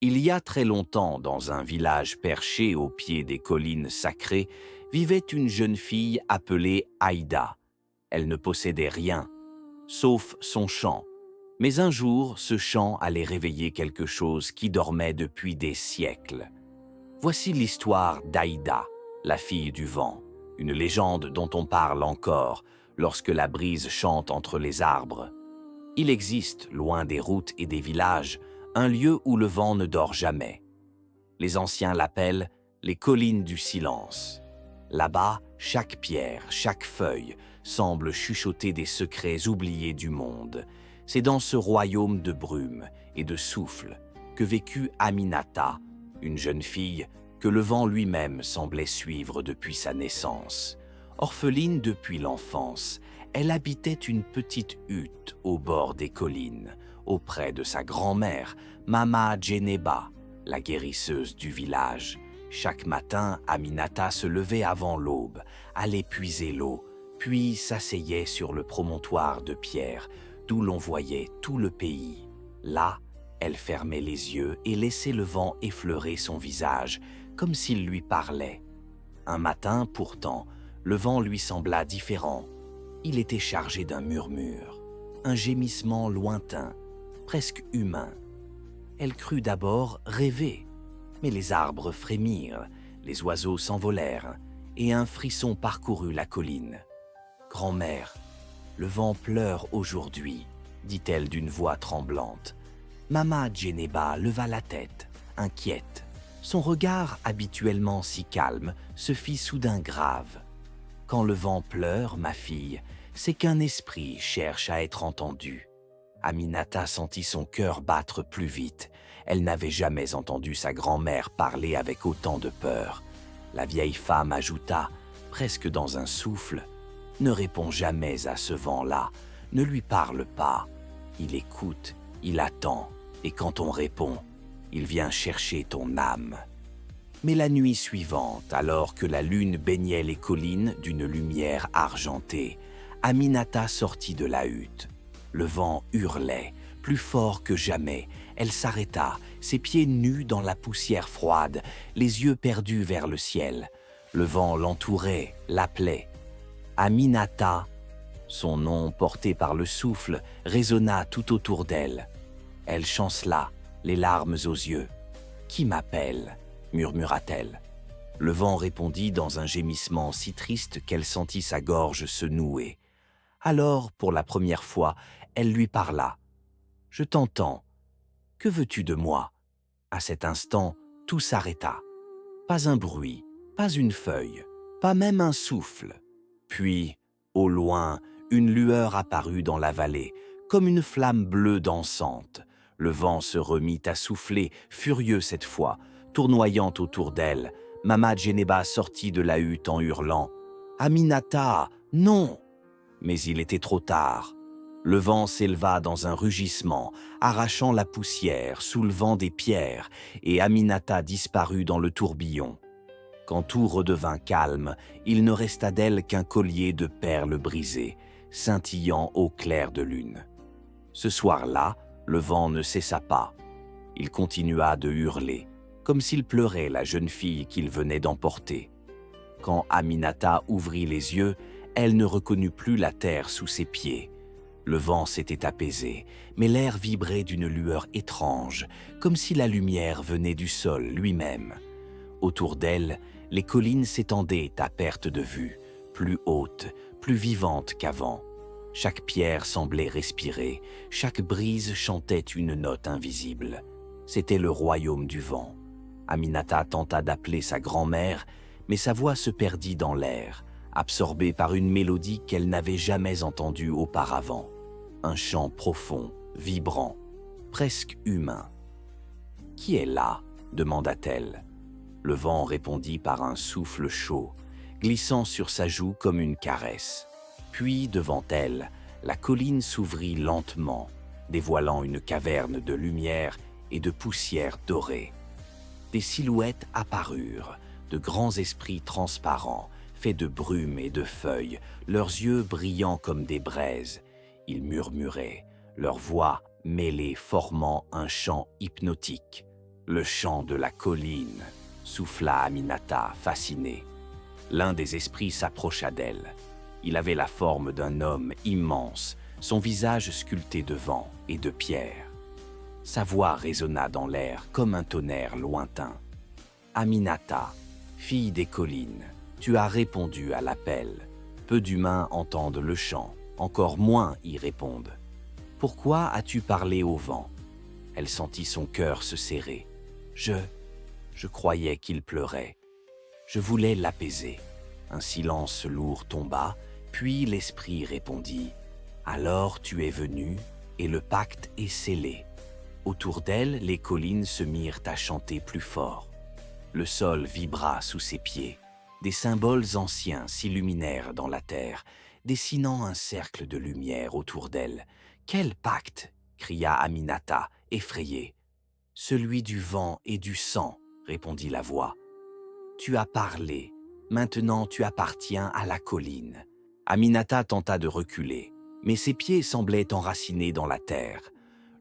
Il y a très longtemps, dans un village perché au pied des collines sacrées, vivait une jeune fille appelée Aïda. Elle ne possédait rien, sauf son chant. Mais un jour, ce chant allait réveiller quelque chose qui dormait depuis des siècles. Voici l'histoire d'Aïda, la fille du vent, une légende dont on parle encore lorsque la brise chante entre les arbres. Il existe, loin des routes et des villages, un lieu où le vent ne dort jamais. Les anciens l'appellent les collines du silence. Là-bas, chaque pierre, chaque feuille semble chuchoter des secrets oubliés du monde. C'est dans ce royaume de brume et de souffle que vécut Aminata, une jeune fille que le vent lui-même semblait suivre depuis sa naissance. Orpheline depuis l'enfance, elle habitait une petite hutte au bord des collines, auprès de sa grand-mère, Mama Djeneba, la guérisseuse du village. Chaque matin, Aminata se levait avant l'aube, allait puiser l'eau, puis s'asseyait sur le promontoire de pierre, d'où l'on voyait tout le pays. Là, elle fermait les yeux et laissait le vent effleurer son visage, comme s'il lui parlait. Un matin, pourtant, le vent lui sembla différent. Il était chargé d'un murmure, un gémissement lointain, presque humain. Elle crut d'abord rêver, mais les arbres frémirent, les oiseaux s'envolèrent, et un frisson parcourut la colline. « Grand-mère, le vent pleure aujourd'hui, » dit-elle d'une voix tremblante. Mama Djeneba leva la tête, inquiète. Son regard, habituellement si calme, se fit soudain grave. « Quand le vent pleure, ma fille, c'est qu'un esprit cherche à être entendu. » Aminata sentit son cœur battre plus vite. Elle n'avait jamais entendu sa grand-mère parler avec autant de peur. La vieille femme ajouta, presque dans un souffle, « Ne réponds jamais à ce vent-là, ne lui parle pas. Il écoute, il attend, et quand on répond, il vient chercher ton âme. » Mais la nuit suivante, alors que la lune baignait les collines d'une lumière argentée, Aminata sortit de la hutte. Le vent hurlait, plus fort que jamais. Elle s'arrêta, ses pieds nus dans la poussière froide, les yeux perdus vers le ciel. Le vent l'entourait, l'appelait. Aminata, son nom porté par le souffle, résonna tout autour d'elle. Elle chancela, les larmes aux yeux. « Qui m'appelle » murmura-t-elle. Le vent répondit dans un gémissement si triste qu'elle sentit sa gorge se nouer. Alors, pour la première fois, elle lui parla. « Je t'entends. Que veux-tu de moi ?» À cet instant, tout s'arrêta. Pas un bruit, pas une feuille, pas même un souffle. Puis, au loin, une lueur apparut dans la vallée, comme une flamme bleue dansante. Le vent se remit à souffler, furieux cette fois, tournoyant autour d'elle. Mama Djeneba sortit de la hutte en hurlant « Aminata, non !» Mais il était trop tard. Le vent s'éleva dans un rugissement, arrachant la poussière, soulevant des pierres, et Aminata disparut dans le tourbillon. Quand tout redevint calme, il ne resta d'elle qu'un collier de perles brisées, scintillant au clair de lune. Ce soir-là, le vent ne cessa pas. Il continua de hurler, comme s'il pleurait la jeune fille qu'il venait d'emporter. Quand Aminata ouvrit les yeux, elle ne reconnut plus la terre sous ses pieds. Le vent s'était apaisé, mais l'air vibrait d'une lueur étrange, comme si la lumière venait du sol lui-même. Autour d'elle, les collines s'étendaient à perte de vue, plus hautes, plus vivantes qu'avant. Chaque pierre semblait respirer, chaque brise chantait une note invisible. C'était le royaume du vent. Aminata tenta d'appeler sa grand-mère, mais sa voix se perdit dans l'air, absorbée par une mélodie qu'elle n'avait jamais entendue auparavant. Un chant profond, vibrant, presque humain. « Qui est là ?» demanda-t-elle. Le vent répondit par un souffle chaud, glissant sur sa joue comme une caresse. Puis, devant elle, la colline s'ouvrit lentement, dévoilant une caverne de lumière et de poussière dorée. Des silhouettes apparurent, de grands esprits transparents, faits de brume et de feuilles, leurs yeux brillant comme des braises. Ils murmuraient, leurs voix mêlées formant un chant hypnotique. Le chant de la colline, souffla Aminata, fascinée. L'un des esprits s'approcha d'elle. Il avait la forme d'un homme immense, son visage sculpté de vent et de pierre. Sa voix résonna dans l'air comme un tonnerre lointain. Aminata, fille des collines, tu as répondu à l'appel. Peu d'humains entendent le chant, encore moins y répondent. Pourquoi as-tu parlé au vent? Elle sentit son cœur se serrer. Je croyais qu'il pleurait. Je voulais l'apaiser. Un silence lourd tomba, puis l'esprit répondit. Alors tu es venu, et le pacte est scellé. Autour d'elle, les collines se mirent à chanter plus fort. Le sol vibra sous ses pieds. Des symboles anciens s'illuminèrent dans la terre, dessinant un cercle de lumière autour d'elle. « Quel pacte » cria Aminata, effrayée. « Celui du vent et du sang » répondit la voix. « Tu as parlé, maintenant tu appartiens à la colline. » Aminata tenta de reculer, mais ses pieds semblaient enracinés dans la terre.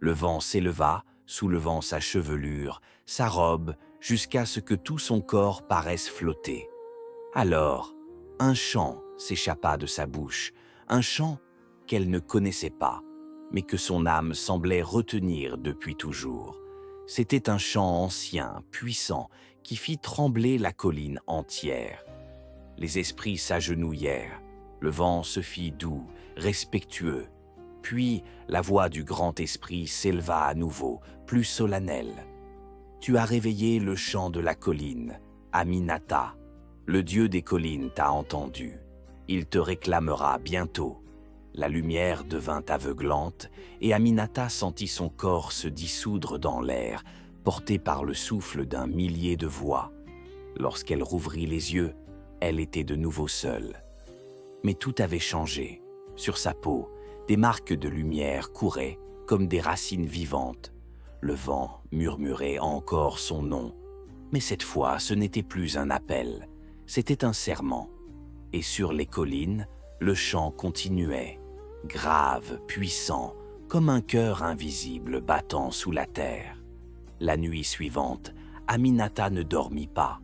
Le vent s'éleva, soulevant sa chevelure, sa robe, jusqu'à ce que tout son corps paraisse flotter. Alors, un chant s'échappa de sa bouche, un chant qu'elle ne connaissait pas, mais que son âme semblait retenir depuis toujours. C'était un chant ancien, puissant, qui fit trembler la colline entière. Les esprits s'agenouillèrent, le vent se fit doux, respectueux. Puis la voix du grand esprit s'éleva à nouveau, plus solennelle. « Tu as réveillé le chant de la colline, Aminata. Le dieu des collines t'a entendu. Il te réclamera bientôt. » La lumière devint aveuglante et Aminata sentit son corps se dissoudre dans l'air, porté par le souffle d'un millier de voix. Lorsqu'elle rouvrit les yeux, elle était de nouveau seule. Mais tout avait changé. Sur sa peau, des marques de lumière couraient comme des racines vivantes. Le vent murmurait encore son nom. Mais cette fois, ce n'était plus un appel, c'était un serment. Et sur les collines, le chant continuait. Grave, puissant, comme un cœur invisible battant sous la terre. La nuit suivante, Aminata ne dormit pas.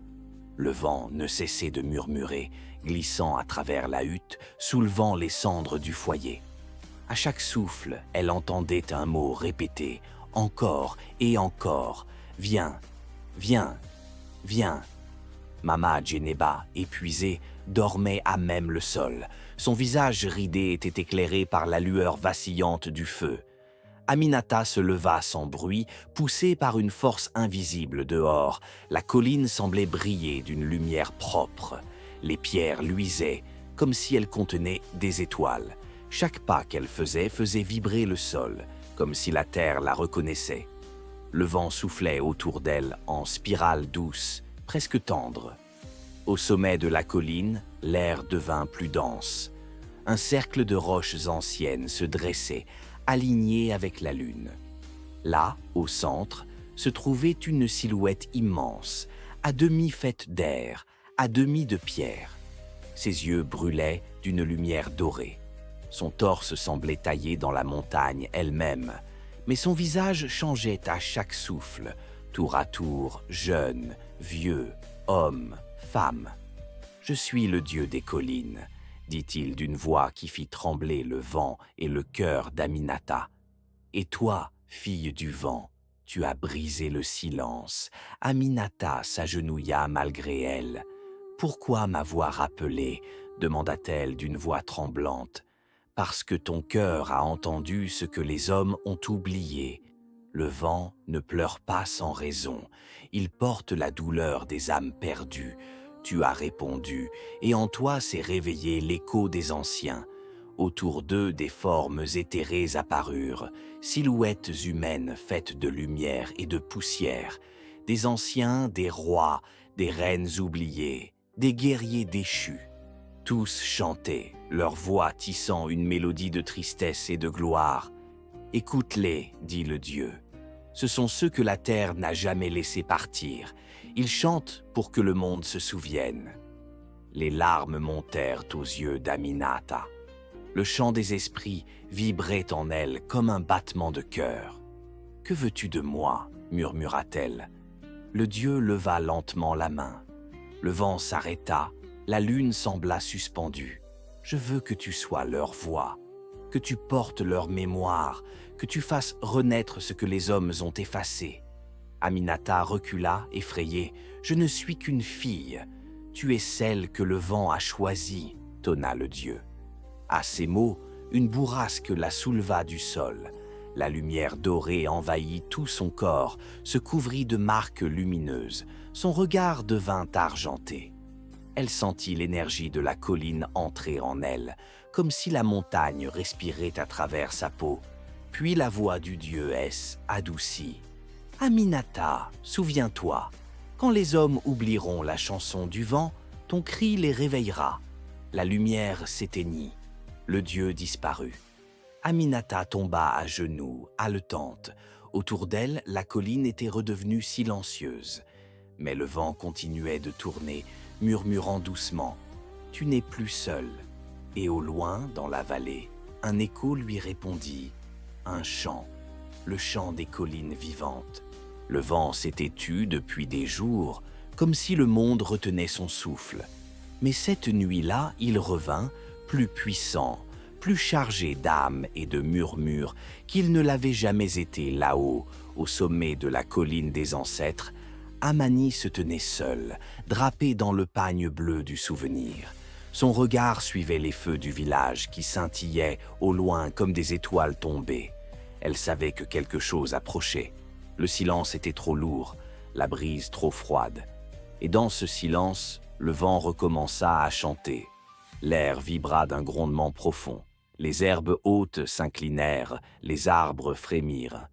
Le vent ne cessait de murmurer, glissant à travers la hutte, soulevant les cendres du foyer. À chaque souffle, elle entendait un mot répété, encore et encore. « Viens, viens, viens !» Mama Djeneba, épuisée, dormait à même le sol. Son visage ridé était éclairé par la lueur vacillante du feu. Aminata se leva sans bruit, poussée par une force invisible dehors. La colline semblait briller d'une lumière propre. Les pierres luisaient, comme si elles contenaient des étoiles. Chaque pas qu'elle faisait vibrer le sol, comme si la terre la reconnaissait. Le vent soufflait autour d'elle en spirale douce, presque tendre. Au sommet de la colline, l'air devint plus dense. Un cercle de roches anciennes se dressait, aligné avec la lune. Là, au centre, se trouvait une silhouette immense, à demi faite d'air, à demi de pierre. Ses yeux brûlaient d'une lumière dorée. Son torse semblait taillé dans la montagne elle-même, mais son visage changeait à chaque souffle, tour à tour, jeune, vieux, homme, femme. « Je suis le dieu des collines », dit-il d'une voix qui fit trembler le vent et le cœur d'Aminata. « Et toi, fille du vent, tu as brisé le silence. » Aminata s'agenouilla malgré elle. « Pourquoi m'avoir appelée ?» demanda-t-elle d'une voix tremblante. « Parce que ton cœur a entendu ce que les hommes ont oublié. Le vent ne pleure pas sans raison. Il porte la douleur des âmes perdues. Tu as répondu, et en toi s'est réveillé l'écho des anciens. Autour d'eux, des formes éthérées apparurent, silhouettes humaines faites de lumière et de poussière. Des anciens, des rois, des reines oubliées, des guerriers déchus. Tous chantaient, leur voix tissant une mélodie de tristesse et de gloire. « Écoute-les, dit le Dieu. Ce sont ceux que la terre n'a jamais laissés partir. Ils chantent pour que le monde se souvienne. » Les larmes montèrent aux yeux d'Aminata. Le chant des esprits vibrait en elle comme un battement de cœur. « Que veux-tu de moi ?» murmura-t-elle. Le dieu leva lentement la main. Le vent s'arrêta, la lune sembla suspendue. Je veux que tu sois leur voix, que tu portes leur mémoire, que tu fasses renaître ce que les hommes ont effacé. Aminata recula, effrayée. « Je ne suis qu'une fille. Tu es celle que le vent a choisie, » tonna le dieu. À ces mots, une bourrasque la souleva du sol. La lumière dorée envahit tout son corps, se couvrit de marques lumineuses. Son regard devint argenté. Elle sentit l'énergie de la colline entrer en elle, comme si la montagne respirait à travers sa peau. Puis la voix du dieu S adoucit. « Aminata, souviens-toi, quand les hommes oublieront la chanson du vent, ton cri les réveillera. » La lumière s'éteignit. Le dieu disparut. Aminata tomba à genoux, haletante. Autour d'elle, la colline était redevenue silencieuse. Mais le vent continuait de tourner, murmurant doucement. « Tu n'es plus seule. » Et au loin, dans la vallée, un écho lui répondit. Un chant, le chant des collines vivantes. Le vent s'était tu depuis des jours, comme si le monde retenait son souffle. Mais cette nuit-là, il revint, plus puissant, plus chargé d'âme et de murmures qu'il ne l'avait jamais été là-haut, au sommet de la colline des ancêtres. Amani se tenait seule, drapée dans le pagne bleu du souvenir. Son regard suivait les feux du village qui scintillaient au loin comme des étoiles tombées. Elle savait que quelque chose approchait. Le silence était trop lourd, la brise trop froide. Et dans ce silence, le vent recommença à chanter. L'air vibra d'un grondement profond. Les herbes hautes s'inclinèrent, les arbres frémirent.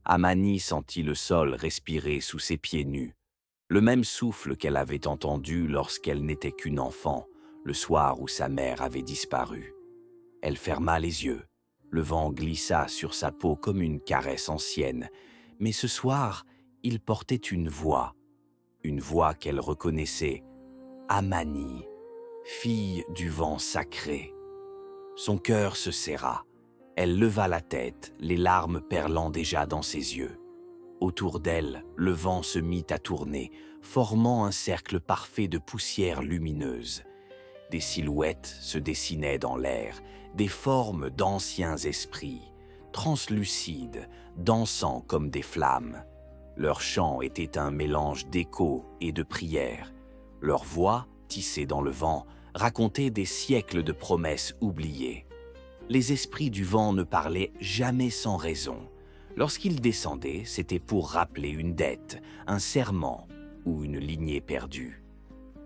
Amani sentit le sol respirer sous ses pieds nus. Le même souffle qu'elle avait entendu lorsqu'elle n'était qu'une enfant, le soir où sa mère avait disparu. Elle ferma les yeux. Le vent glissa sur sa peau comme une caresse ancienne. Mais ce soir, il portait une voix qu'elle reconnaissait. Amani, fille du vent sacré. Son cœur se serra. Elle leva la tête, les larmes perlant déjà dans ses yeux. Autour d'elle, le vent se mit à tourner, formant un cercle parfait de poussière lumineuse. Des silhouettes se dessinaient dans l'air, des formes d'anciens esprits, translucides, dansant comme des flammes. Leur chant était un mélange d'échos et de prières. Leur voix, tissée dans le vent, racontait des siècles de promesses oubliées. Les esprits du vent ne parlaient jamais sans raison. Lorsqu'ils descendaient, c'était pour rappeler une dette, un serment ou une lignée perdue.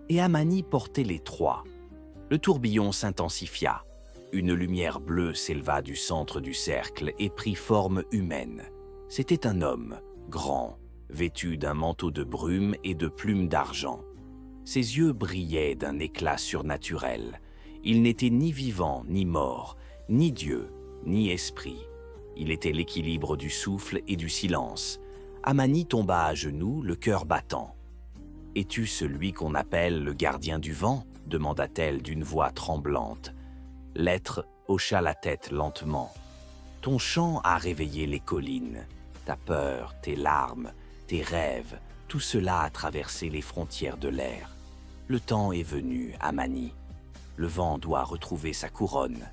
Et Amani portait les trois. Le tourbillon s'intensifia. Une lumière bleue s'éleva du centre du cercle et prit forme humaine. C'était un homme, grand, vêtu d'un manteau de brume et de plumes d'argent. Ses yeux brillaient d'un éclat surnaturel. Il n'était ni vivant ni mort, ni Dieu, ni esprit. Il était l'équilibre du souffle et du silence. Amani tomba à genoux, le cœur battant. « Es-tu celui qu'on appelle le gardien du vent ?» demanda-t-elle d'une voix tremblante. L'être hocha la tête lentement. « Ton chant a réveillé les collines. Ta peur, tes larmes, tes rêves, tout cela a traversé les frontières de l'air. Le temps est venu, Amani. Le vent doit retrouver sa couronne. »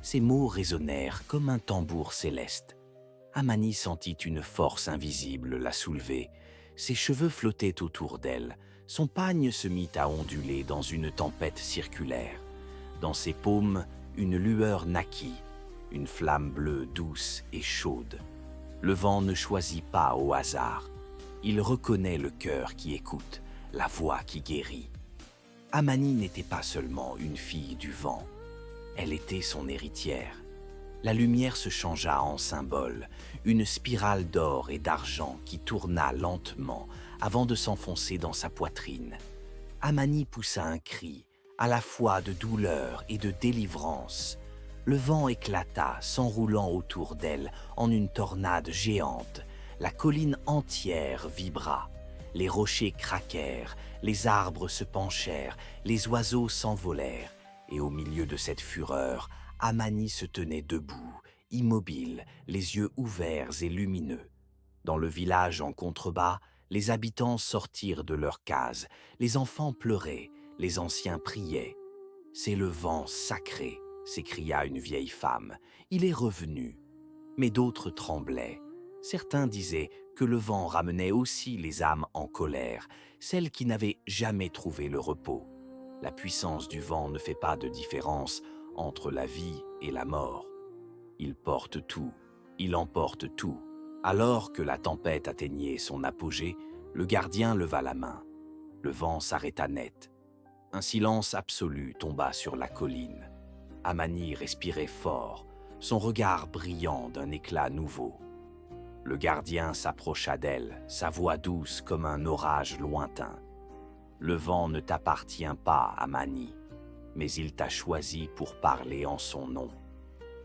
Ces mots résonnèrent comme un tambour céleste. Amani sentit une force invisible la soulever. Ses cheveux flottaient autour d'elle. Son pagne se mit à onduler dans une tempête circulaire. Dans ses paumes, une lueur naquit, une flamme bleue douce et chaude. Le vent ne choisit pas au hasard. Il reconnaît le cœur qui écoute, la voix qui guérit. Amani n'était pas seulement une fille du vent. Elle était son héritière. La lumière se changea en symbole, une spirale d'or et d'argent qui tourna lentement avant de s'enfoncer dans sa poitrine. Amani poussa un cri, à la fois de douleur et de délivrance. Le vent éclata, s'enroulant autour d'elle en une tornade géante. La colline entière vibra. Les rochers craquèrent, les arbres se penchèrent, les oiseaux s'envolèrent. Et au milieu de cette fureur, Amani se tenait debout, immobile, les yeux ouverts et lumineux. Dans le village en contrebas, Les habitants sortirent de leurs cases, les enfants pleuraient, les anciens priaient. « C'est le vent sacré !» s'écria une vieille femme. « Il est revenu. » Mais d'autres tremblaient. Certains disaient que le vent ramenait aussi les âmes en colère, celles qui n'avaient jamais trouvé le repos. La puissance du vent ne fait pas de différence entre la vie et la mort. Il porte tout, il emporte tout. Alors que la tempête atteignait son apogée, le gardien leva la main. Le vent s'arrêta net. Un silence absolu tomba sur la colline. Amani respirait fort, son regard brillant d'un éclat nouveau. Le gardien s'approcha d'elle, sa voix douce comme un orage lointain. « Le vent ne t'appartient pas, Amani, mais il t'a choisi pour parler en son nom. »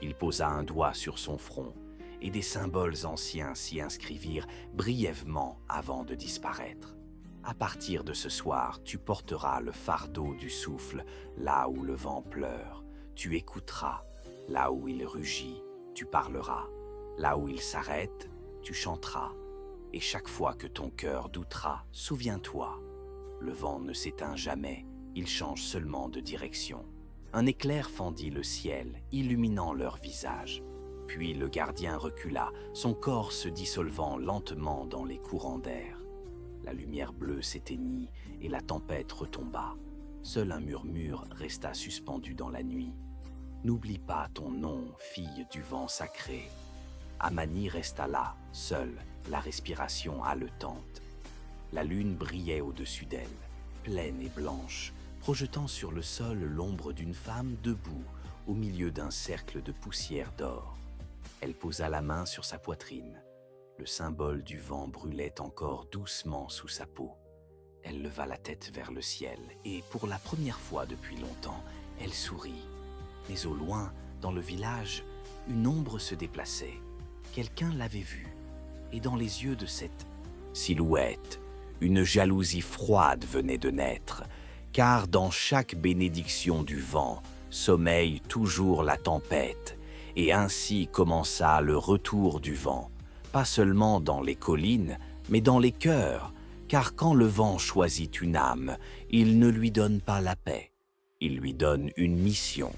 Il posa un doigt sur son front, et des symboles anciens s'y inscrivirent brièvement avant de disparaître. « À partir de ce soir, tu porteras le fardeau du souffle là où le vent pleure. Tu écouteras, là où il rugit, tu parleras. Là où il s'arrête, tu chanteras. Et chaque fois que ton cœur doutera, souviens-toi. Le vent ne s'éteint jamais, il change seulement de direction. » Un éclair fendit le ciel, illuminant leurs visages. Puis le gardien recula, son corps se dissolvant lentement dans les courants d'air. La lumière bleue s'éteignit et la tempête retomba. Seul un murmure resta suspendu dans la nuit. « N'oublie pas ton nom, fille du vent sacré. » Amani resta là, seule, la respiration haletante. La lune brillait au-dessus d'elle, pleine et blanche, projetant sur le sol l'ombre d'une femme debout au milieu d'un cercle de poussière d'or. Elle posa la main sur sa poitrine. Le symbole du vent brûlait encore doucement sous sa peau. Elle leva la tête vers le ciel et, pour la première fois depuis longtemps, elle sourit. Mais au loin, dans le village, une ombre se déplaçait. Quelqu'un l'avait vue, et dans les yeux de cette silhouette, une jalousie froide venait de naître, car dans chaque bénédiction du vent sommeille toujours la tempête, et ainsi commença le retour du vent, pas seulement dans les collines, mais dans les cœurs, car quand le vent choisit une âme, il ne lui donne pas la paix, il lui donne une mission.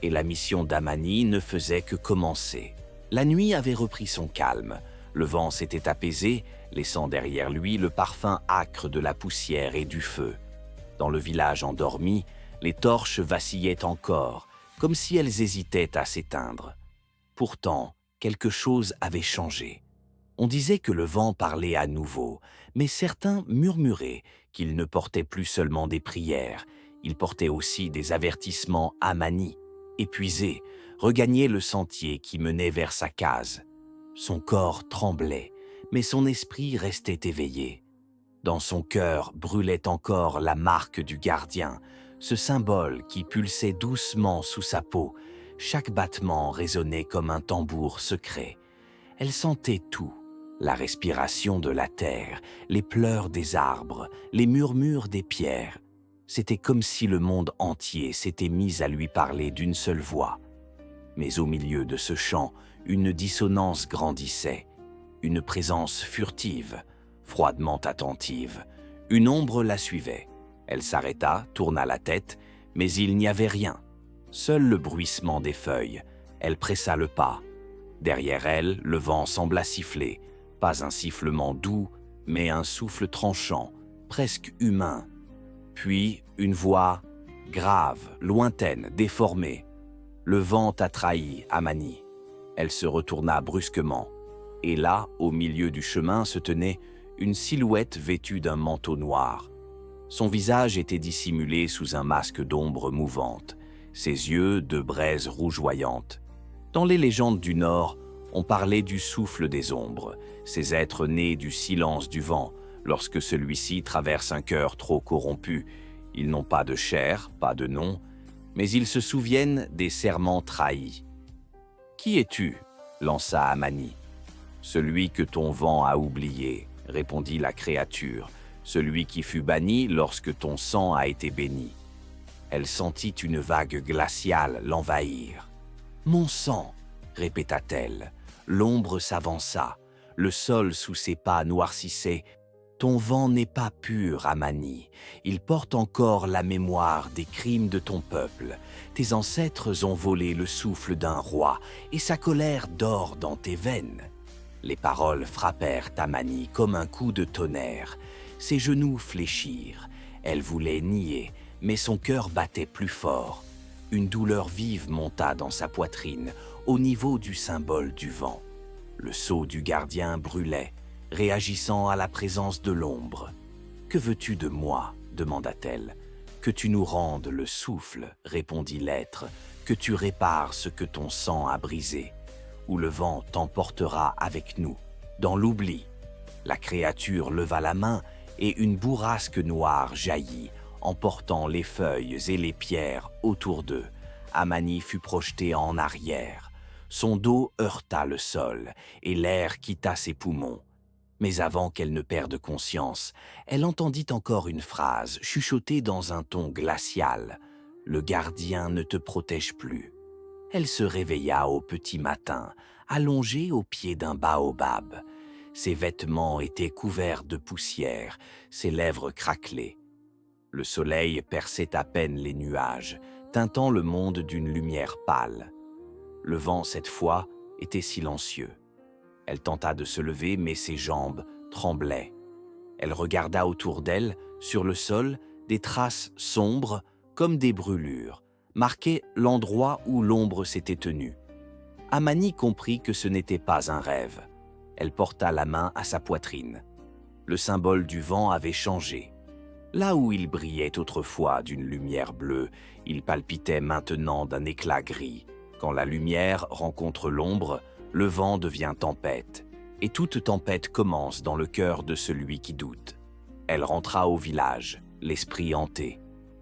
Et la mission d'Amani ne faisait que commencer. La nuit avait repris son calme, le vent s'était apaisé, laissant derrière lui le parfum âcre de la poussière et du feu. Dans le village endormi, les torches vacillaient encore, comme si elles hésitaient à s'éteindre. Pourtant, quelque chose avait changé. On disait que le vent parlait à nouveau, mais certains murmuraient qu'il ne portait plus seulement des prières, il portait aussi des avertissements à Amani. Épuisé, regagnait le sentier qui menait vers sa case. Son corps tremblait, mais son esprit restait éveillé. Dans son cœur brûlait encore la marque du gardien, ce symbole qui pulsait doucement sous sa peau. Chaque battement résonnait comme un tambour secret. Elle sentait tout, la respiration de la terre, les pleurs des arbres, les murmures des pierres. C'était comme si le monde entier s'était mis à lui parler d'une seule voix. Mais au milieu de ce chant, une dissonance grandissait, une présence furtive, froidement attentive. Une ombre la suivait. Elle s'arrêta, tourna la tête, mais il n'y avait rien. Seul le bruissement des feuilles. Elle pressa le pas. Derrière elle, le vent sembla siffler. Pas un sifflement doux, mais un souffle tranchant, presque humain. Puis une voix grave, lointaine, déformée. « Le vent t'a trahi, Amani. » Elle se retourna brusquement. Et là, au milieu du chemin, se tenait une silhouette vêtue d'un manteau noir. Son visage était dissimulé sous un masque d'ombre mouvante, ses yeux de braises rougeoyantes. Dans les légendes du Nord, on parlait du souffle des ombres, ces êtres nés du silence du vent. Lorsque celui-ci traverse un cœur trop corrompu, ils n'ont pas de chair, pas de nom, mais ils se souviennent des serments trahis. « Qui es-tu » lança Amani. « Celui que ton vent a oublié » répondit la créature, « celui qui fut banni lorsque ton sang a été béni. » Elle sentit une vague glaciale l'envahir. « Mon sang » répéta-t-elle. L'ombre s'avança, le sol sous ses pas noircissait, Ton vent n'est pas pur, Amani. Il porte encore la mémoire des crimes de ton peuple. Tes ancêtres ont volé le souffle d'un roi, et sa colère dort dans tes veines. » Les paroles frappèrent Amani comme un coup de tonnerre. Ses genoux fléchirent. Elle voulait nier, mais son cœur battait plus fort. Une douleur vive monta dans sa poitrine, au niveau du symbole du vent. Le sceau du gardien brûlait, réagissant à la présence de l'ombre. « Que veux-tu de moi ?» demanda-t-elle. « Que tu nous rendes le souffle, » répondit l'être, « que tu répares ce que ton sang a brisé, ou le vent t'emportera avec nous, dans l'oubli. » La créature leva la main et une bourrasque noire jaillit, emportant les feuilles et les pierres autour d'eux. Amani fut projeté en arrière. Son dos heurta le sol et l'air quitta ses poumons. Mais avant qu'elle ne perde conscience, elle entendit encore une phrase chuchotée dans un ton glacial. « Le gardien ne te protège plus. » Elle se réveilla au petit matin, allongée au pied d'un baobab. Ses vêtements étaient couverts de poussière, ses lèvres craquelaient. Le soleil perçait à peine les nuages, teintant le monde d'une lumière pâle. Le vent, cette fois, était silencieux. Elle tenta de se lever, mais ses jambes tremblaient. Elle regarda autour d'elle, sur le sol, des traces sombres, comme des brûlures, marquaient l'endroit où l'ombre s'était tenue. Amani comprit que ce n'était pas un rêve. Elle porta la main à sa poitrine. Le symbole du vent avait changé. Là où il brillait autrefois d'une lumière bleue, il palpitait maintenant d'un éclat gris. Quand la lumière rencontre l'ombre, le vent devient tempête, et toute tempête commence dans le cœur de celui qui doute. Elle rentra au village, l'esprit hanté.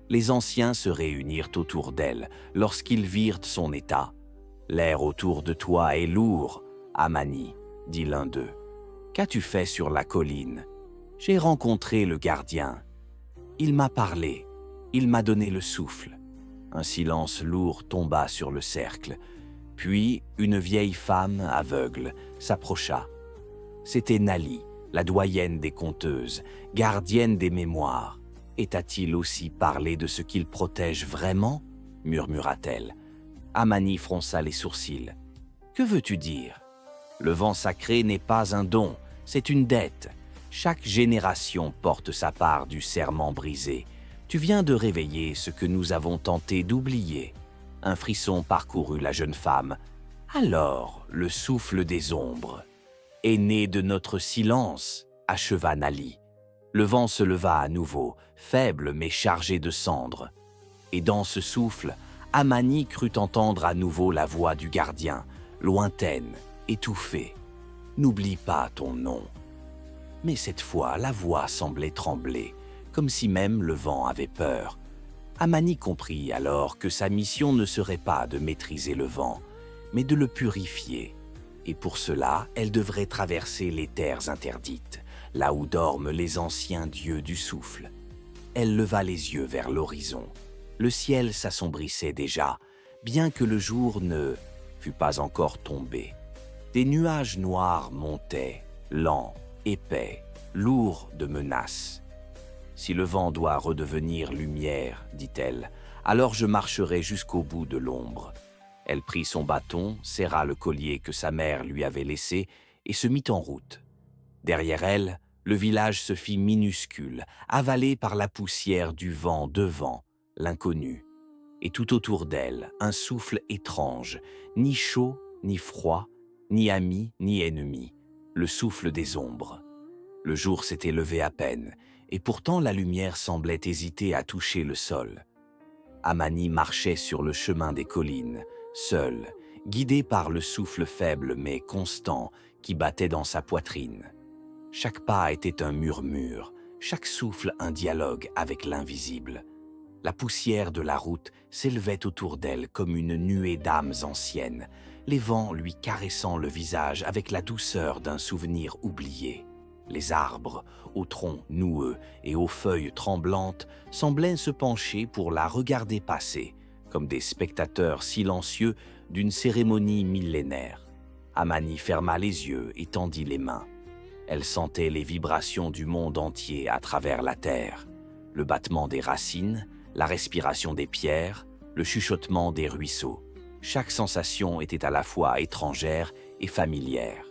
Les anciens se réunirent autour d'elle lorsqu'ils virent son état. « L'air autour de toi est lourd, Amani, » dit l'un d'eux. « Qu'as-tu fait sur la colline ? » « J'ai rencontré le gardien. Il m'a parlé, il m'a donné le souffle. » Un silence lourd tomba sur le cercle. Puis une vieille femme aveugle s'approcha. C'était Nali, la doyenne des conteuses, gardienne des mémoires. « Et t'a-t-il aussi parlé de ce qu'il protège vraiment ?» murmura-t-elle. Amani fronça les sourcils. « Que veux-tu dire ? Le vent sacré n'est pas un don, c'est une dette. Chaque génération porte sa part du serment brisé. Tu viens de réveiller ce que nous avons tenté d'oublier. » Un frisson parcourut la jeune femme. « Alors, le souffle des ombres est né de notre silence, » acheva Nali. Le vent se leva à nouveau, faible mais chargé de cendres. Et dans ce souffle, Amani crut entendre à nouveau la voix du gardien, lointaine, étouffée. « N'oublie pas ton nom. » Mais cette fois, la voix semblait trembler, comme si même le vent avait peur. Amani comprit alors que sa mission ne serait pas de maîtriser le vent, mais de le purifier. Et pour cela, elle devrait traverser les terres interdites, là où dorment les anciens dieux du souffle. Elle leva les yeux vers l'horizon. Le ciel s'assombrissait déjà, bien que le jour ne fût pas encore tombé. Des nuages noirs montaient, lents, épais, lourds de menaces. « Si le vent doit redevenir lumière, dit-elle, alors je marcherai jusqu'au bout de l'ombre. » Elle prit son bâton, serra le collier que sa mère lui avait laissé et se mit en route. Derrière elle, le village se fit minuscule, avalé par la poussière du vent devant, l'inconnu. Et tout autour d'elle, un souffle étrange, ni chaud, ni froid, ni ami, ni ennemi, le souffle des ombres. Le jour s'était levé à peine, et pourtant la lumière semblait hésiter à toucher le sol. Amani marchait sur le chemin des collines, seule, guidée par le souffle faible mais constant qui battait dans sa poitrine. Chaque pas était un murmure, chaque souffle un dialogue avec l'invisible. La poussière de la route s'élevait autour d'elle comme une nuée d'âmes anciennes, les vents lui caressant le visage avec la douceur d'un souvenir oublié. Les arbres, aux troncs noueux et aux feuilles tremblantes, semblaient se pencher pour la regarder passer, comme des spectateurs silencieux d'une cérémonie millénaire. Amani ferma les yeux et tendit les mains. Elle sentait les vibrations du monde entier à travers la terre, le battement des racines, la respiration des pierres, le chuchotement des ruisseaux. Chaque sensation était à la fois étrangère et familière.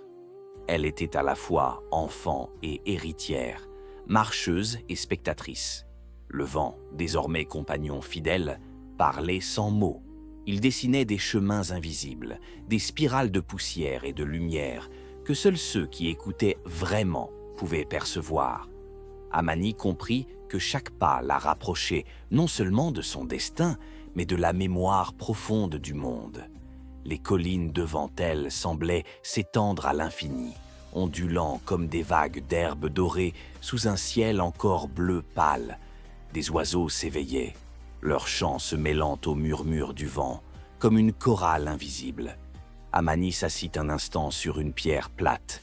Elle était à la fois enfant et héritière, marcheuse et spectatrice. Le vent, désormais compagnon fidèle, parlait sans mots. Il dessinait des chemins invisibles, des spirales de poussière et de lumière que seuls ceux qui écoutaient vraiment pouvaient percevoir. Amani comprit que chaque pas la rapprochait non seulement de son destin, mais de la mémoire profonde du monde. Les collines devant elle semblaient s'étendre à l'infini, ondulant comme des vagues d'herbes dorées sous un ciel encore bleu pâle. Des oiseaux s'éveillaient, leur chant se mêlant au murmure du vent, comme une chorale invisible. Amani s'assit un instant sur une pierre plate.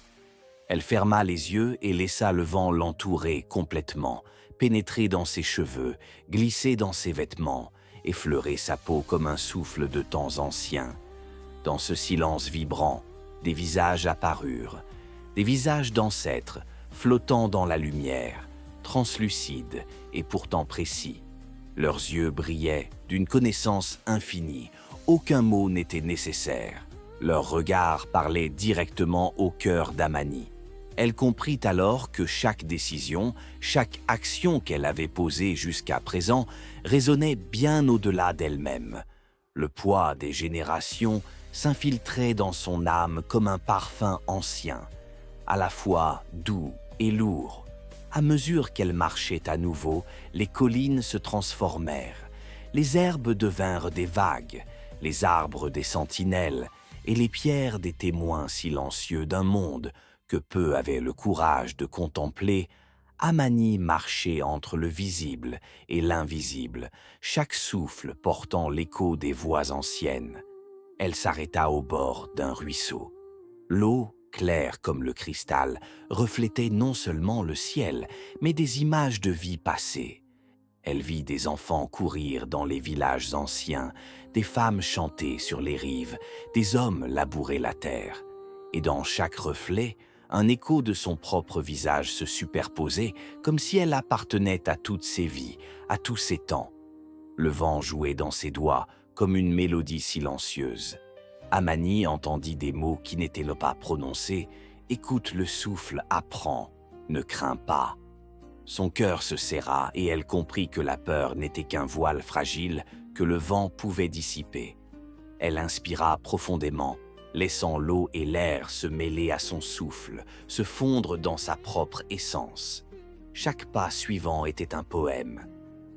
Elle ferma les yeux et laissa le vent l'entourer complètement, pénétrer dans ses cheveux, glisser dans ses vêtements, effleurer sa peau comme un souffle de temps anciens. Dans ce silence vibrant, des visages apparurent, des visages d'ancêtres, flottant dans la lumière, translucides et pourtant précis. Leurs yeux brillaient d'une connaissance infinie, aucun mot n'était nécessaire. Leur regard parlait directement au cœur d'Amani. Elle comprit alors que chaque décision, chaque action qu'elle avait posée jusqu'à présent résonnait bien au-delà d'elle-même. Le poids des générations s'infiltrait dans son âme comme un parfum ancien, à la fois doux et lourd. À mesure qu'elle marchait à nouveau, les collines se transformèrent. Les herbes devinrent des vagues, les arbres des sentinelles et les pierres des témoins silencieux d'un monde que peu avaient le courage de contempler. Amani marchait entre le visible et l'invisible, chaque souffle portant l'écho des voix anciennes. Elle s'arrêta au bord d'un ruisseau. L'eau, claire comme le cristal, reflétait non seulement le ciel, mais des images de vie passée. Elle vit des enfants courir dans les villages anciens, des femmes chanter sur les rives, des hommes labourer la terre. Et dans chaque reflet, un écho de son propre visage se superposait, comme si elle appartenait à toutes ses vies, à tous ses temps. Le vent jouait dans ses doigts comme une mélodie silencieuse. Amani entendit des mots qui n'étaient pas prononcés. « Écoute le souffle, apprends, ne crains pas ». Son cœur se serra et elle comprit que la peur n'était qu'un voile fragile que le vent pouvait dissiper. Elle inspira profondément, laissant l'eau et l'air se mêler à son souffle, se fondre dans sa propre essence. Chaque pas suivant était un poème.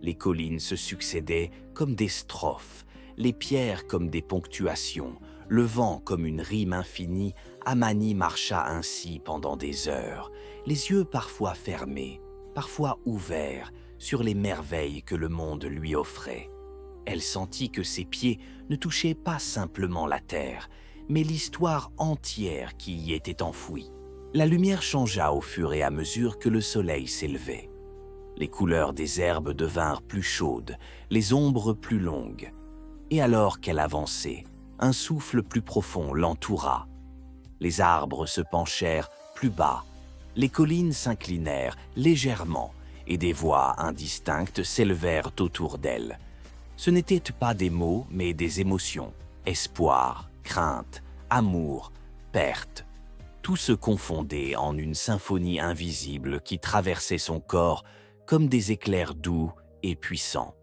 Les collines se succédaient comme des strophes, les pierres comme des ponctuations, le vent comme une rime infinie. Amani marcha ainsi pendant des heures, les yeux parfois fermés, parfois ouverts sur les merveilles que le monde lui offrait. Elle sentit que ses pieds ne touchaient pas simplement la terre, mais l'histoire entière qui y était enfouie. La lumière changea au fur et à mesure que le soleil s'élevait. Les couleurs des herbes devinrent plus chaudes, les ombres plus longues. Et alors qu'elle avançait, un souffle plus profond l'entoura. Les arbres se penchèrent plus bas, les collines s'inclinèrent légèrement et des voix indistinctes s'élevèrent autour d'elle. Ce n'étaient pas des mots, mais des émotions, espoir, crainte, amour, perte. Tout se confondait en une symphonie invisible qui traversait son corps comme des éclairs doux et puissants.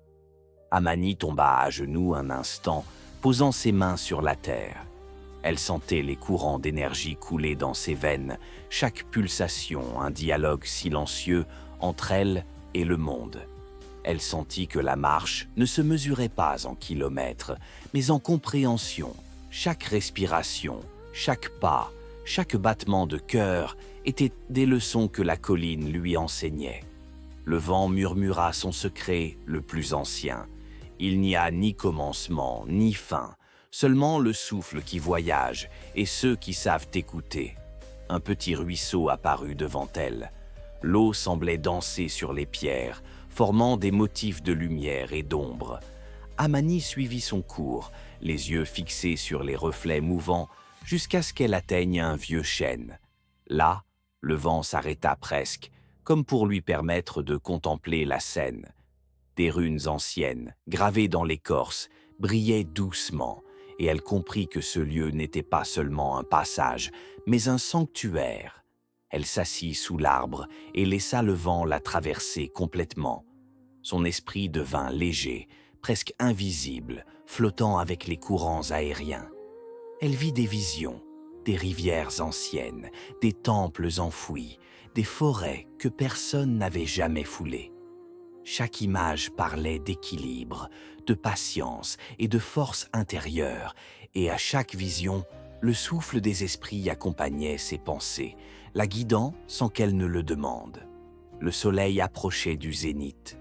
Amani tomba à genoux un instant, posant ses mains sur la terre. Elle sentait les courants d'énergie couler dans ses veines, chaque pulsation un dialogue silencieux entre elle et le monde. Elle sentit que la marche ne se mesurait pas en kilomètres, mais en compréhension. Chaque respiration, chaque pas, chaque battement de cœur étaient des leçons que la colline lui enseignait. Le vent murmura son secret le plus ancien. Il n'y a ni commencement, ni fin, seulement le souffle qui voyage et ceux qui savent écouter. Un petit ruisseau apparut devant elle. L'eau semblait danser sur les pierres, formant des motifs de lumière et d'ombre. Amani suivit son cours, les yeux fixés sur les reflets mouvants, jusqu'à ce qu'elle atteigne un vieux chêne. Là, Le vent s'arrêta presque, comme pour lui permettre de contempler la scène. Des runes anciennes, gravées dans l'écorce, brillaient doucement, et elle comprit que ce lieu n'était pas seulement un passage, mais un sanctuaire. Elle s'assit sous l'arbre et laissa le vent la traverser complètement. Son esprit devint léger, presque invisible, flottant avec les courants aériens. Elle vit des visions, des rivières anciennes, des temples enfouis, des forêts que personne n'avait jamais foulées. Chaque image parlait d'équilibre, de patience et de force intérieure, et à chaque vision, le souffle des esprits accompagnait ses pensées, la guidant sans qu'elle ne le demande. Le soleil approchait du zénith.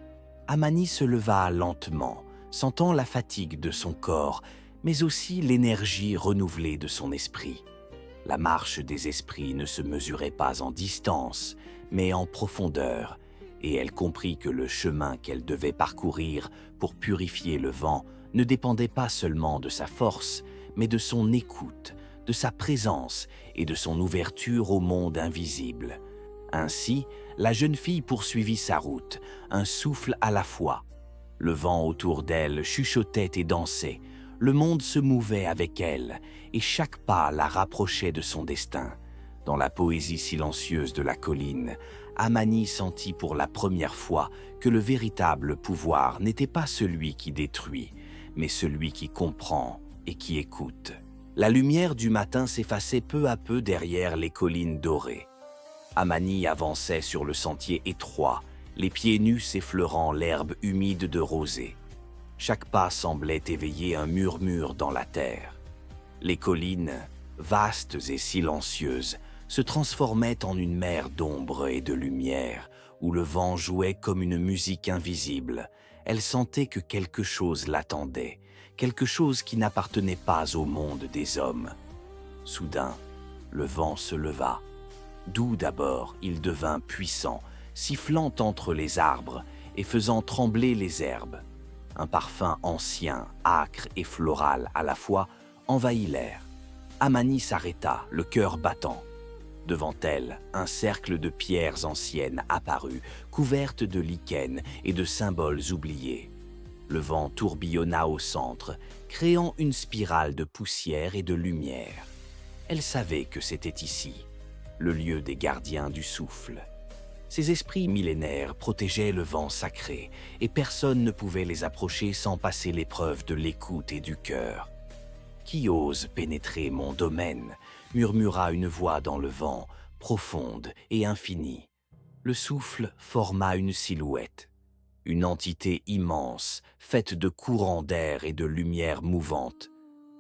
Amani se leva lentement, sentant la fatigue de son corps, mais aussi l'énergie renouvelée de son esprit. La marche des esprits ne se mesurait pas en distance, mais en profondeur, et elle comprit que le chemin qu'elle devait parcourir pour purifier le vent ne dépendait pas seulement de sa force, mais de son écoute, de sa présence et de son ouverture au monde invisible. Ainsi, la jeune fille poursuivit sa route, un souffle à la fois. Le vent autour d'elle chuchotait et dansait, le monde se mouvait avec elle, et chaque pas la rapprochait de son destin. Dans la poésie silencieuse de la colline, Amani sentit pour la première fois que le véritable pouvoir n'était pas celui qui détruit, mais celui qui comprend et qui écoute. La lumière du matin s'effaçait peu à peu derrière les collines dorées. Amani avançait sur le sentier étroit, les pieds nus s'effleurant l'herbe humide de rosée. Chaque pas semblait éveiller un murmure dans la terre. Les collines, vastes et silencieuses, se transformaient en une mer d'ombre et de lumière, où le vent jouait comme une musique invisible. Elle sentait que quelque chose l'attendait, quelque chose qui n'appartenait pas au monde des hommes. Soudain, le vent se leva. Doux d'abord, il devint puissant, sifflant entre les arbres et faisant trembler les herbes. Un parfum ancien, âcre et floral à la fois envahit l'air. Amani s'arrêta, le cœur battant. Devant elle, un cercle de pierres anciennes apparut, couvertes de lichens et de symboles oubliés. Le vent tourbillonna au centre, créant une spirale de poussière et de lumière. Elle savait que c'était ici, le lieu des gardiens du souffle. Ces esprits millénaires protégeaient le vent sacré, et personne ne pouvait les approcher sans passer l'épreuve de l'écoute et du cœur. « Qui ose pénétrer mon domaine ?» murmura une voix dans le vent, profonde et infinie. Le souffle forma une silhouette, une entité immense, faite de courants d'air et de lumière mouvante.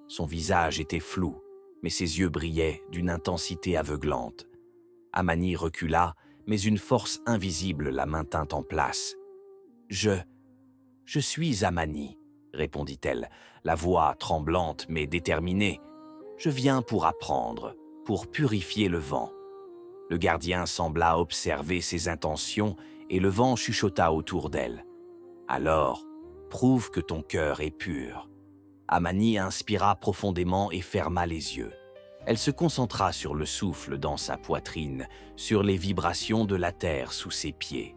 Son visage était flou, mais ses yeux brillaient d'une intensité aveuglante. Amani recula, mais une force invisible la maintint en place. « Je suis Amani », répondit-elle, la voix tremblante mais déterminée. « Je viens pour apprendre, pour purifier le vent. » Le gardien sembla observer ses intentions et le vent chuchota autour d'elle. « Alors, prouve que ton cœur est pur. » Amani inspira profondément et ferma les yeux. Elle se concentra sur le souffle dans sa poitrine, sur les vibrations de la terre sous ses pieds.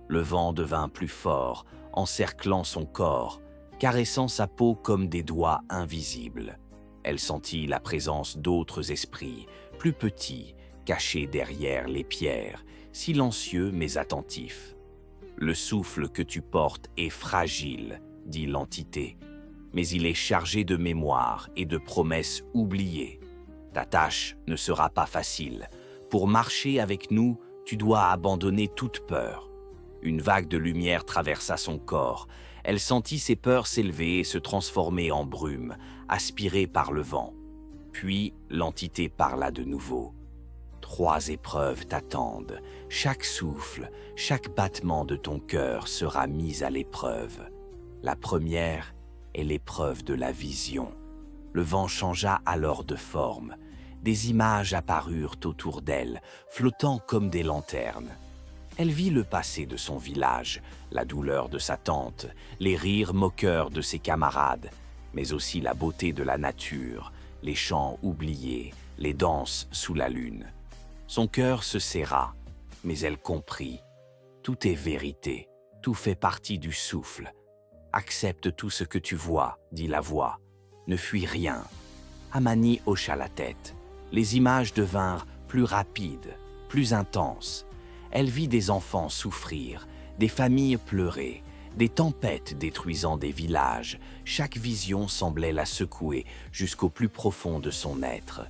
Le vent devint plus fort, encerclant son corps, caressant sa peau comme des doigts invisibles. Elle sentit la présence d'autres esprits, plus petits, cachés derrière les pierres, silencieux mais attentifs. « Le souffle que tu portes est fragile, » dit l'entité, « mais il est chargé de mémoire et de promesses oubliées. Ta tâche ne sera pas facile. Pour marcher avec nous, tu dois abandonner toute peur. » Une vague de lumière traversa son corps. Elle sentit ses peurs s'élever et se transformer en brume, aspirée par le vent. Puis l'entité parla de nouveau. « 3 épreuves t'attendent. Chaque souffle, chaque battement de ton cœur sera mis à l'épreuve. La première est l'épreuve de la vision. » Le vent changea alors de forme. Des images apparurent autour d'elle, flottant comme des lanternes. Elle vit le passé de son village, la douleur de sa tante, les rires moqueurs de ses camarades, mais aussi la beauté de la nature, les chants oubliés, les danses sous la lune. Son cœur se serra, mais elle comprit. Tout est vérité, tout fait partie du souffle. Accepte tout ce que tu vois, dit la voix. Ne fuis rien. Amani hocha la tête. Les images devinrent plus rapides, plus intenses. Elle vit des enfants souffrir, des familles pleurer, des tempêtes détruisant des villages. Chaque vision semblait la secouer jusqu'au plus profond de son être.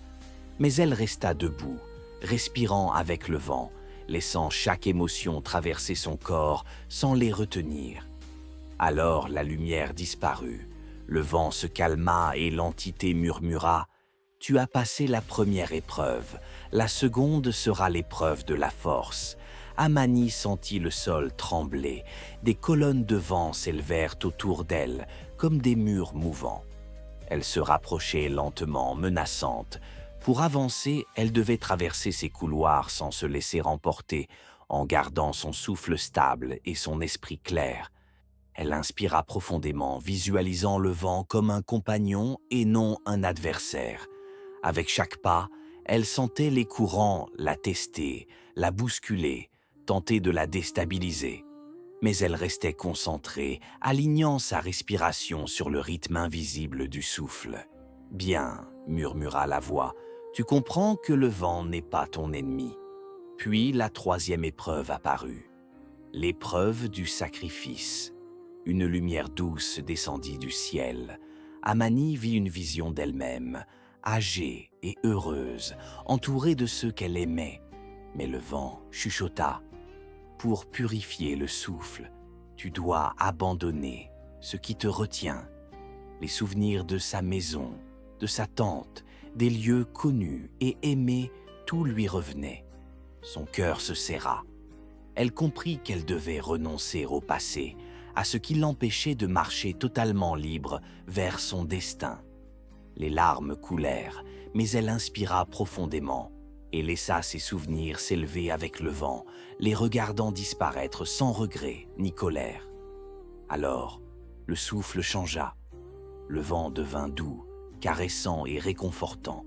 Mais elle resta debout, respirant avec le vent, laissant chaque émotion traverser son corps sans les retenir. Alors la lumière disparut, le vent se calma et l'entité murmura « Tu as passé la première épreuve, la seconde sera l'épreuve de la force. » Amani sentit le sol trembler, des colonnes de vent s'élevèrent autour d'elle comme des murs mouvants. Elle se rapprochait lentement, menaçante. Pour avancer, elle devait traverser ces couloirs sans se laisser emporter, en gardant son souffle stable et son esprit clair. Elle inspira profondément, visualisant le vent comme un compagnon et non un adversaire. Avec chaque pas, elle sentait les courants la tester, la bousculer, tenter de la déstabiliser. Mais elle restait concentrée, alignant sa respiration sur le rythme invisible du souffle. « Bien, » murmura la voix, « tu comprends que le vent n'est pas ton ennemi. » Puis la troisième épreuve apparut. L'épreuve du sacrifice. Une lumière douce descendit du ciel. Amani vit une vision d'elle-même, âgée et heureuse, entourée de ceux qu'elle aimait. Mais le vent chuchota. Pour purifier le souffle, tu dois abandonner ce qui te retient. Les souvenirs de sa maison, de sa tante, des lieux connus et aimés, tout lui revenait. Son cœur se serra. Elle comprit qu'elle devait renoncer au passé, à ce qui l'empêchait de marcher totalement libre vers son destin. Les larmes coulèrent, mais elle inspira profondément et laissa ses souvenirs s'élever avec le vent, les regardant disparaître sans regret ni colère. Alors, le souffle changea. Le vent devint doux, caressant et réconfortant.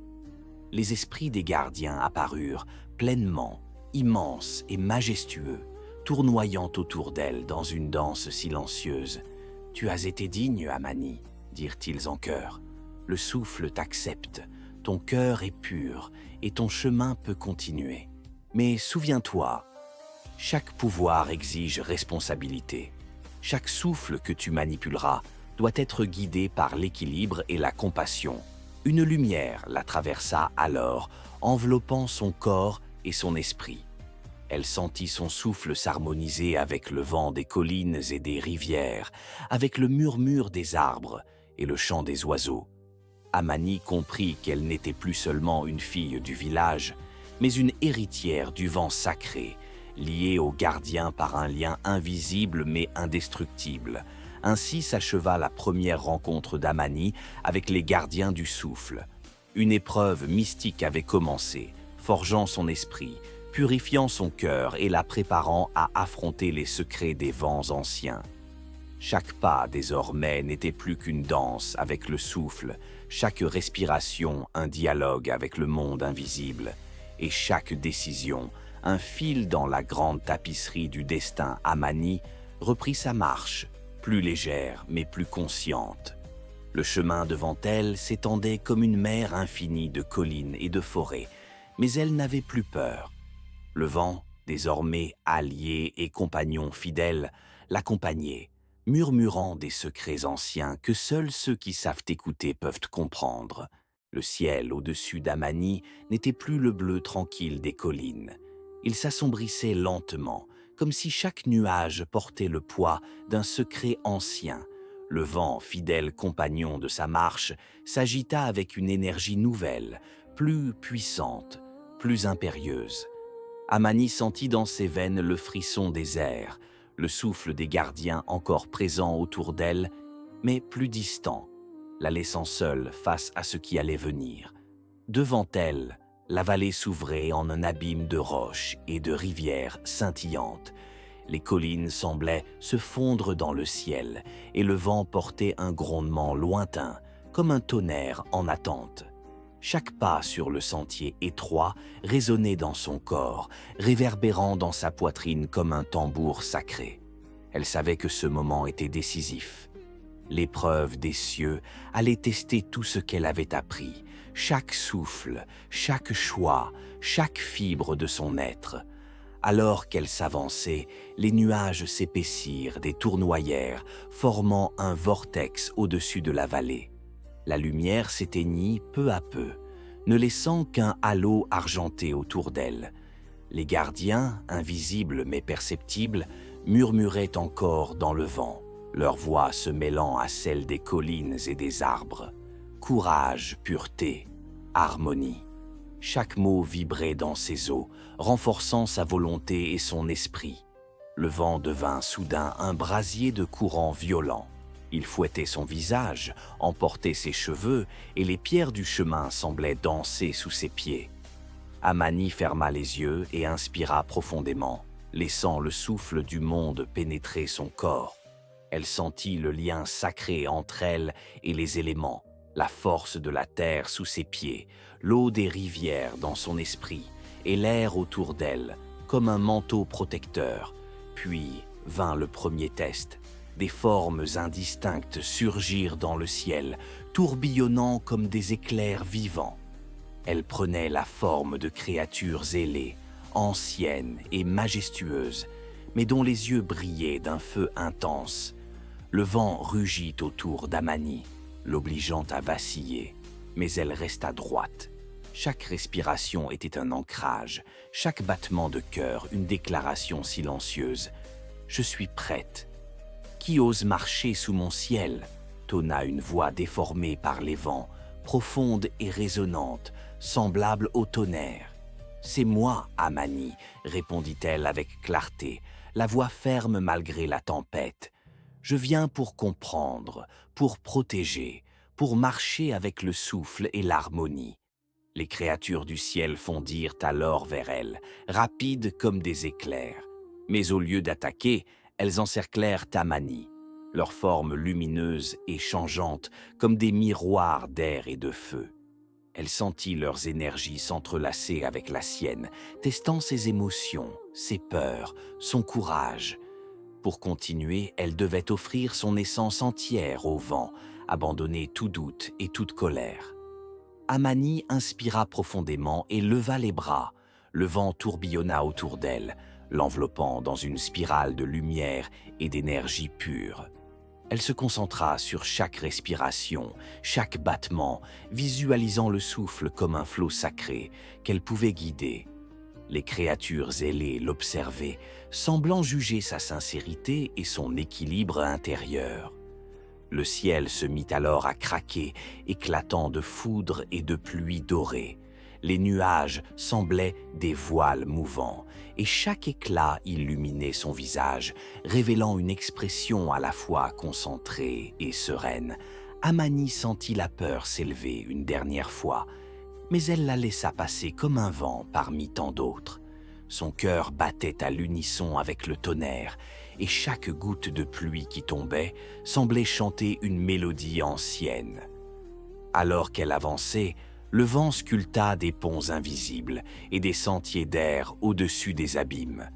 Les esprits des gardiens apparurent pleinement, immenses et majestueux, tournoyant autour d'elle dans une danse silencieuse. « Tu as été digne, Amani, » dirent-ils en chœur. « Le souffle t'accepte, ton cœur est pur et ton chemin peut continuer. Mais souviens-toi, chaque pouvoir exige responsabilité. Chaque souffle que tu manipuleras doit être guidé par l'équilibre et la compassion. » Une lumière la traversa alors, enveloppant son corps et son esprit. Elle sentit son souffle s'harmoniser avec le vent des collines et des rivières, avec le murmure des arbres et le chant des oiseaux. Amani comprit qu'elle n'était plus seulement une fille du village, mais une héritière du vent sacré, liée aux gardiens par un lien invisible mais indestructible. Ainsi s'acheva la première rencontre d'Amani avec les gardiens du souffle. Une épreuve mystique avait commencé, forgeant son esprit, purifiant son cœur et la préparant à affronter les secrets des vents anciens. Chaque pas, désormais, n'était plus qu'une danse avec le souffle, chaque respiration un dialogue avec le monde invisible, et chaque décision, un fil dans la grande tapisserie du destin. Amani reprit sa marche, plus légère mais plus consciente. Le chemin devant elle s'étendait comme une mer infinie de collines et de forêts, mais elle n'avait plus peur. Le vent, désormais allié et compagnon fidèle, l'accompagnait, murmurant des secrets anciens que seuls ceux qui savent écouter peuvent comprendre. Le ciel au-dessus d'Amani n'était plus le bleu tranquille des collines. Il s'assombrissait lentement, comme si chaque nuage portait le poids d'un secret ancien. Le vent, fidèle compagnon de sa marche, s'agita avec une énergie nouvelle, plus puissante, plus impérieuse. Amani sentit dans ses veines le frisson des airs, le souffle des gardiens encore présent autour d'elle, mais plus distant, la laissant seule face à ce qui allait venir. Devant elle, la vallée s'ouvrait en un abîme de roches et de rivières scintillantes. Les collines semblaient se fondre dans le ciel et le vent portait un grondement lointain, comme un tonnerre en attente. Chaque pas sur le sentier étroit résonnait dans son corps, réverbérant dans sa poitrine comme un tambour sacré. Elle savait que ce moment était décisif. L'épreuve des cieux allait tester tout ce qu'elle avait appris, chaque souffle, chaque choix, chaque fibre de son être. Alors qu'elle s'avançait, les nuages s'épaissirent, des tournoyèrent, formant un vortex au-dessus de la vallée. La lumière s'éteignit peu à peu, ne laissant qu'un halo argenté autour d'elle. Les gardiens, invisibles mais perceptibles, murmuraient encore dans le vent, leur voix se mêlant à celle des collines et des arbres. Courage, pureté, harmonie. Chaque mot vibrait dans ses os, renforçant sa volonté et son esprit. Le vent devint soudain un brasier de courants violents. Il fouettait son visage, emportait ses cheveux, et les pierres du chemin semblaient danser sous ses pieds. Amani ferma les yeux et inspira profondément, laissant le souffle du monde pénétrer son corps. Elle sentit le lien sacré entre elle et les éléments, la force de la terre sous ses pieds, l'eau des rivières dans son esprit et l'air autour d'elle, comme un manteau protecteur. Puis vint le premier test. Des formes indistinctes surgirent dans le ciel, tourbillonnant comme des éclairs vivants. Elles prenaient la forme de créatures ailées, anciennes et majestueuses, mais dont les yeux brillaient d'un feu intense. Le vent rugit autour d'Amani, l'obligeant à vaciller, mais elle resta droite. Chaque respiration était un ancrage, chaque battement de cœur une déclaration silencieuse. « Je suis prête. » « Qui ose marcher sous mon ciel ?» tonna une voix déformée par les vents, profonde et résonnante, semblable au tonnerre. « C'est moi, Amani, » répondit-elle avec clarté, la voix ferme malgré la tempête. « Je viens pour comprendre, pour protéger, pour marcher avec le souffle et l'harmonie. » Les créatures du ciel fondirent alors vers elle, rapides comme des éclairs. Mais au lieu d'attaquer, elles encerclèrent Amani, leurs formes lumineuses et changeantes comme des miroirs d'air et de feu. Elle sentit leurs énergies s'entrelacer avec la sienne, testant ses émotions, ses peurs, son courage. Pour continuer, elle devait offrir son essence entière au vent, abandonner tout doute et toute colère. Amani inspira profondément et leva les bras. Le vent tourbillonna autour d'elle, l'enveloppant dans une spirale de lumière et d'énergie pure. Elle se concentra sur chaque respiration, chaque battement, visualisant le souffle comme un flot sacré qu'elle pouvait guider. Les créatures ailées l'observaient, semblant juger sa sincérité et son équilibre intérieur. Le ciel se mit alors à craquer, éclatant de foudre et de pluie dorée. Les nuages semblaient des voiles mouvants, et chaque éclat illuminait son visage, révélant une expression à la fois concentrée et sereine. Amani sentit la peur s'élever une dernière fois, mais elle la laissa passer comme un vent parmi tant d'autres. Son cœur battait à l'unisson avec le tonnerre, et chaque goutte de pluie qui tombait semblait chanter une mélodie ancienne. Alors qu'elle avançait, le vent sculpta des ponts invisibles et des sentiers d'air au-dessus des abîmes.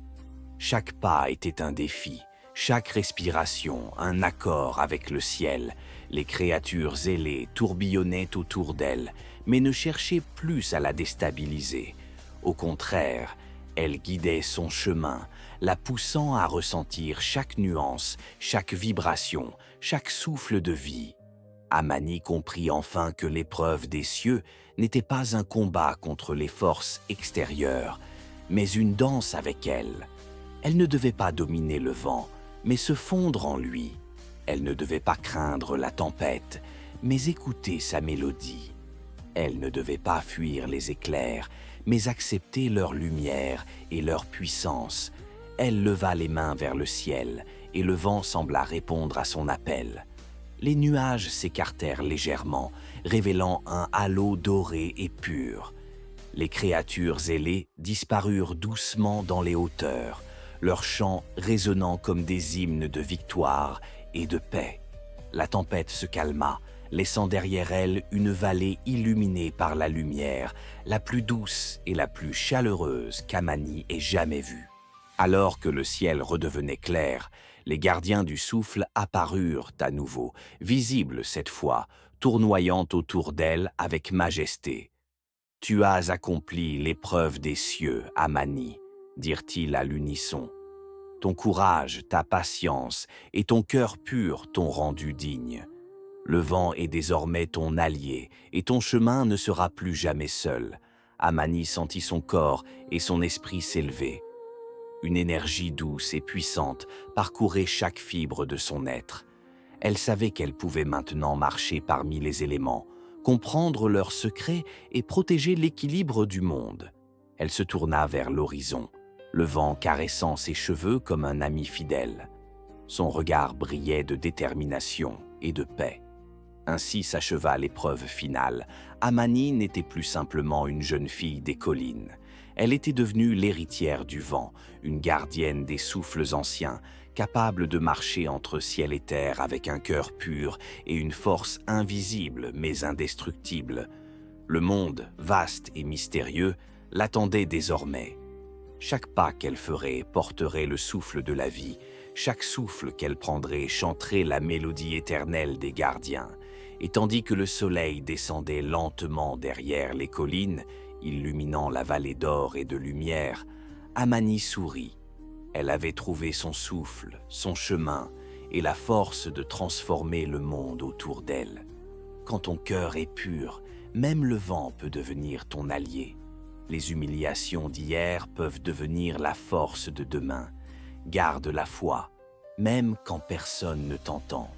Chaque pas était un défi, chaque respiration un accord avec le ciel. Les créatures ailées tourbillonnaient autour d'elle, mais ne cherchaient plus à la déstabiliser. Au contraire, elle guidait son chemin, la poussant à ressentir chaque nuance, chaque vibration, chaque souffle de vie. Amani comprit enfin que l'épreuve des cieux n'était pas un combat contre les forces extérieures, mais une danse avec elles. Elle ne devait pas dominer le vent, mais se fondre en lui. Elle ne devait pas craindre la tempête, mais écouter sa mélodie. Elle ne devait pas fuir les éclairs, mais accepter leur lumière et leur puissance. Elle leva les mains vers le ciel, et le vent sembla répondre à son appel. Les nuages s'écartèrent légèrement, révélant un halo doré et pur. Les créatures ailées disparurent doucement dans les hauteurs, leurs chants résonnant comme des hymnes de victoire et de paix. La tempête se calma, laissant derrière elle une vallée illuminée par la lumière, la plus douce et la plus chaleureuse qu'Amani ait jamais vue. Alors que le ciel redevenait clair, les gardiens du souffle apparurent à nouveau, visibles cette fois, tournoyant autour d'elle avec majesté. « Tu as accompli l'épreuve des cieux, Amani », dirent-ils à l'unisson. « Ton courage, ta patience et ton cœur pur t'ont rendu digne. Le vent est désormais ton allié et ton chemin ne sera plus jamais seul. » Amani sentit son corps et son esprit s'élever. Une énergie douce et puissante parcourait chaque fibre de son être. Elle savait qu'elle pouvait maintenant marcher parmi les éléments, comprendre leurs secrets et protéger l'équilibre du monde. Elle se tourna vers l'horizon, le vent caressant ses cheveux comme un ami fidèle. Son regard brillait de détermination et de paix. Ainsi s'acheva l'épreuve finale. Amani n'était plus simplement une jeune fille des collines. Elle était devenue l'héritière du vent, une gardienne des souffles anciens, capable de marcher entre ciel et terre avec un cœur pur et une force invisible mais indestructible. Le monde, vaste et mystérieux, l'attendait désormais. Chaque pas qu'elle ferait porterait le souffle de la vie, chaque souffle qu'elle prendrait chanterait la mélodie éternelle des gardiens. Et tandis que le soleil descendait lentement derrière les collines, illuminant la vallée d'or et de lumière, Amani sourit. Elle avait trouvé son souffle, son chemin et la force de transformer le monde autour d'elle. Quand ton cœur est pur, même le vent peut devenir ton allié. Les humiliations d'hier peuvent devenir la force de demain. Garde la foi, même quand personne ne t'entend.